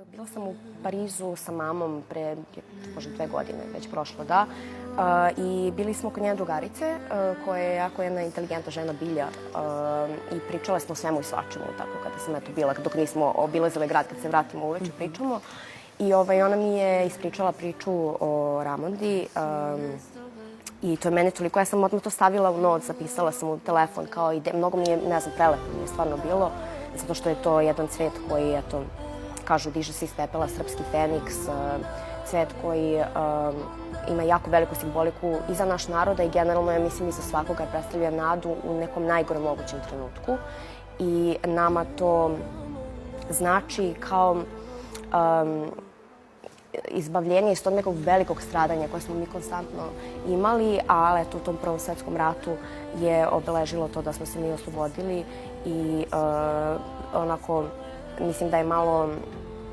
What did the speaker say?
Bila sam u Parizu sa mamom pre, možda 2 godine, već prošlo, da. I bili smo kod njene drugarice, koja je jako jedna inteligentna žena bilja. I pričale smo o svemu i svačemu, tako kada sam eto bila, dok nismo obilazile grad, kad se vratimo uveče pričamo. I ona mi je ispričala priču o Ramondi. I to je mene toliko, ja sam odmah to stavila u not, zapisala sam u telefon kao ide. Mnogo mi je, ne znam, prelepo mi je stvarno bilo, zato što je to jedan cvet koji, eto, kažu, diže se iz pepela, srpski feniks, cvet koji ima jako veliku simboliku i za naš narod, i generalno, ja mislim, i za svakoga, predstavlja nadu u nekom najgorem mogućem trenutku. I nama to znači kao izbavljenje iz tog nekog velikog stradanja koje smo mi konstantno imali, ali eto, u tom Prvom svetskom ratu je obeležilo to da smo se mi oslobodili i onako, mislim da je malo